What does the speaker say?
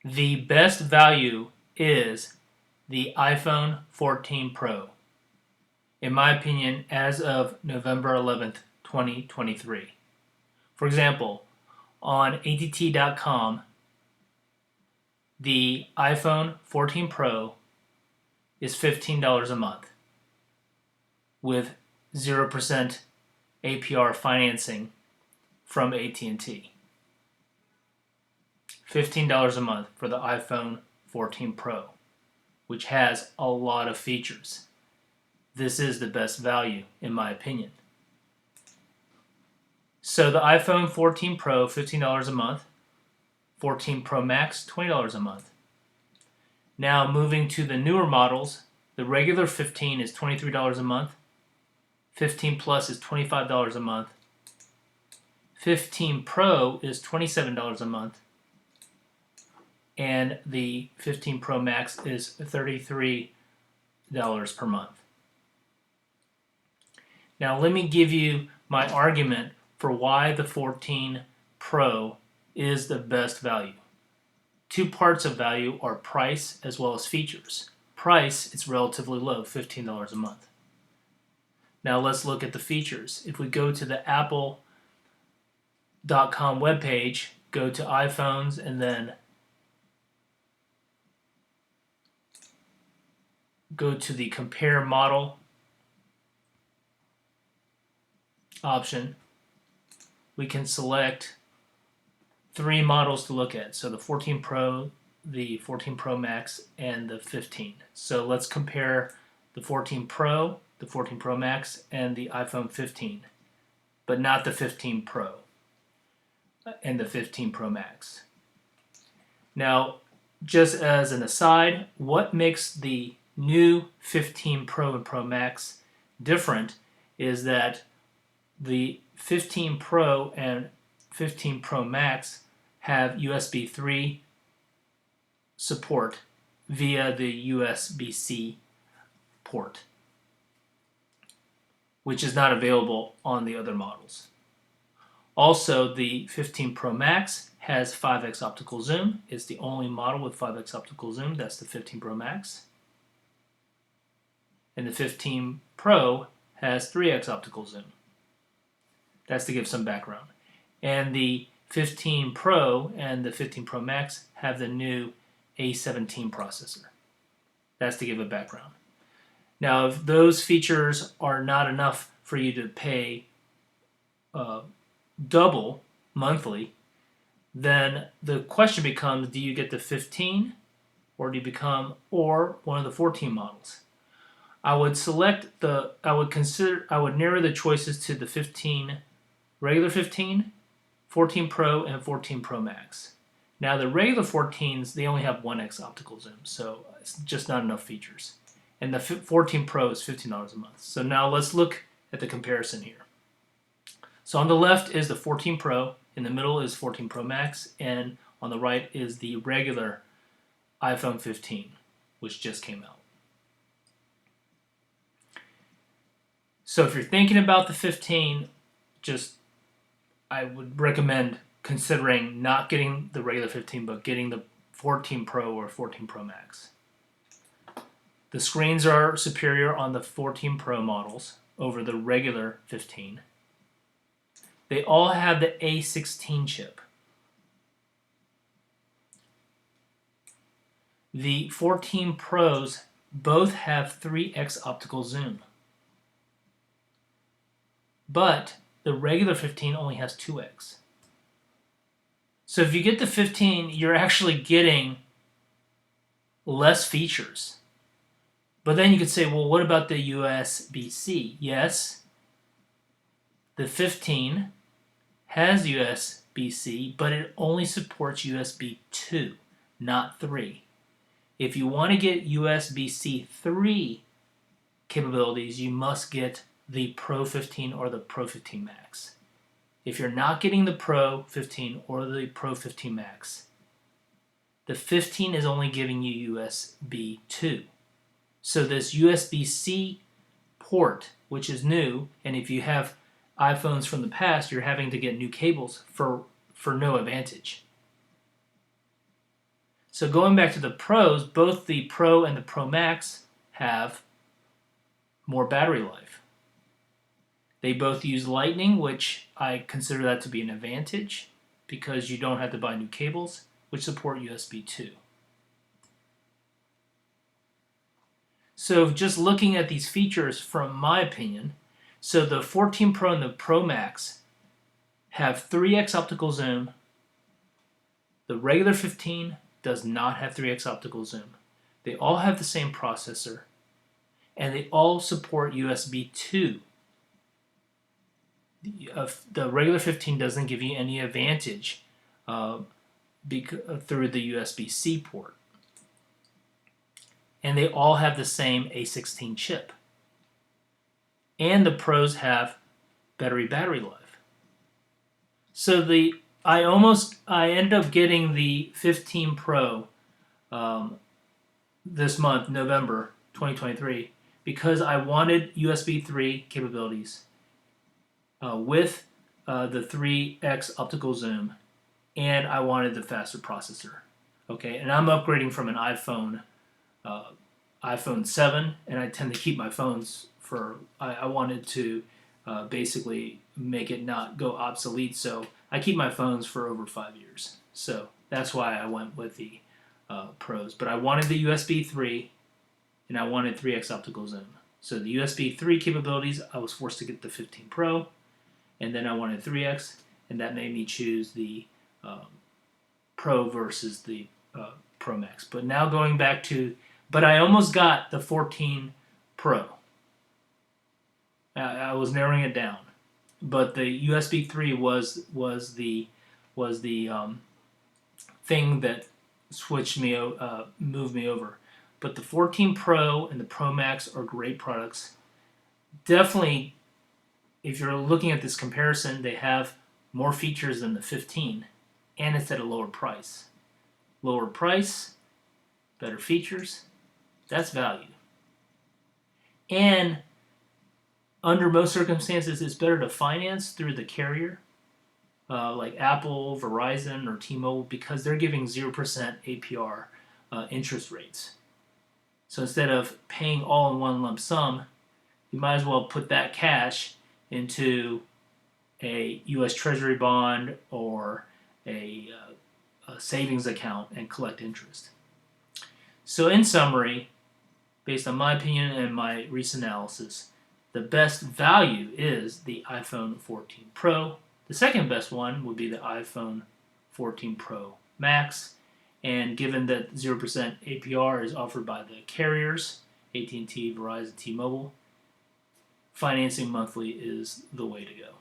The best value is the iPhone 14 Pro, in my opinion, as of November 11th, 2023. For example, on att.com, the iPhone 14 Pro is $15 a month with 0% APR financing from AT&T. $15 a month for the iPhone 14 Pro, which has a lot of features. This is the best value, in my opinion. So the iPhone 14 Pro, $15 a month. 14 Pro Max, $20 a month. Now moving to the newer models, the regular 15 is $23 a month. 15 Plus is $25 a month. 15 Pro is $27 a month. And the 15 Pro Max is $33 per month. Now let me give you my argument for why the 14 Pro is the best value. Two parts of value are price as well as features. Price, it's relatively low, $15 a month. Now let's look at the features. If we go to the Apple.com webpage, go to iPhones, and then go to the compare model option, we can select three models to look at. So the 14 Pro, the 14 Pro Max, and the 15. So let's compare the 14 Pro, the 14 Pro Max, and the iPhone 15, but not the 15 Pro and the 15 Pro Max. Now, just as an aside, what makes the new 15 Pro and Pro Max different is that the 15 Pro and 15 Pro Max have USB 3 support via the USB-C port, which is not available on the other models. Also, the 15 Pro Max has 5x optical zoom. It's the only model with 5x optical zoom. That's the 15 Pro Max. And the 15 Pro has 3x optical zoom. That's to give some background. And the 15 Pro and the 15 Pro Max have the new A17 processor. That's to give a background. Now, if those features are not enough for you to pay double monthly, then the question becomes, do you get the 15 or do you become one of the 14 models? I would narrow the choices to the 15, regular 15, 14 Pro, and 14 Pro Max. Now the regular 14s, they only have 1x optical zoom, so it's just not enough features. And the 14 Pro is $15 a month. So now let's look at the comparison here. So on the left is the 14 Pro, in the middle is 14 Pro Max, and on the right is the regular iPhone 15, which just came out. So if you're thinking about the 15, I would recommend considering not getting the regular 15, but getting the 14 Pro or 14 Pro Max. The screens are superior on the 14 Pro models over the regular 15. They all have the A16 chip. The 14 Pros both have 3x optical zoom. But the regular 15 only has 2x. So if you get the 15, you're actually getting less features. But then you could say, well, what about the USB-C? Yes, the 15 has USB-C, but it only supports USB 2, not 3. If you want to get USB-C 3 capabilities, you must get the Pro 15 or the Pro 15 Max. If you're not getting the Pro 15 or the Pro 15 Max, the 15 is only giving you USB 2. So this USB-C port, which is new, and if you have iPhones from the past, you're having to get new cables for no advantage. So going back to the Pros, both the Pro and the Pro Max have more battery life. They both use Lightning, which I consider that to be an advantage because you don't have to buy new cables, which support USB 2. So just looking at these features from my opinion, so the 14 Pro and the Pro Max have 3x optical zoom. The regular 15 does not have 3x optical zoom. They all have the same processor, and they all support USB 2. The regular 15 doesn't give you any advantage through the USB-C port. And they all have the same A16 chip. And the Pros have better battery life. So I ended up getting the 15 Pro this month, November 2023, because I wanted USB 3 capabilities with the 3x optical zoom, and I wanted the faster processor. Okay, and I'm upgrading from an iPhone 7, and I tend to keep my phones for. I wanted to basically make it not go obsolete, so I keep my phones for over 5 years. So that's why I went with the Pros. But I wanted the USB 3, and I wanted 3x optical zoom. So the USB 3 capabilities, I was forced to get the 15 Pro, and then I wanted 3x, and that made me choose the Pro versus the Pro Max. But now going back to, but I almost got the 14 Pro. I was narrowing it down, but the USB 3 was the thing that moved me over. But the 14 Pro and the Pro Max are great products. Definitely, if you're looking at this comparison, they have more features than the 15, and it's at a lower price. Lower price, better features, that's value. And under most circumstances, it's better to finance through the carrier, like Apple, Verizon, or T-Mobile, because they're giving 0% APR interest rates. So instead of paying all in one lump sum, you might as well put that cash into a U.S. Treasury bond or a savings account and collect interest. So in summary, based on my opinion and my recent analysis, the best value is the iPhone 14 Pro. The second best one would be the iPhone 14 Pro Max. And given that 0% APR is offered by the carriers, AT&T, Verizon, T-Mobile, financing monthly is the way to go.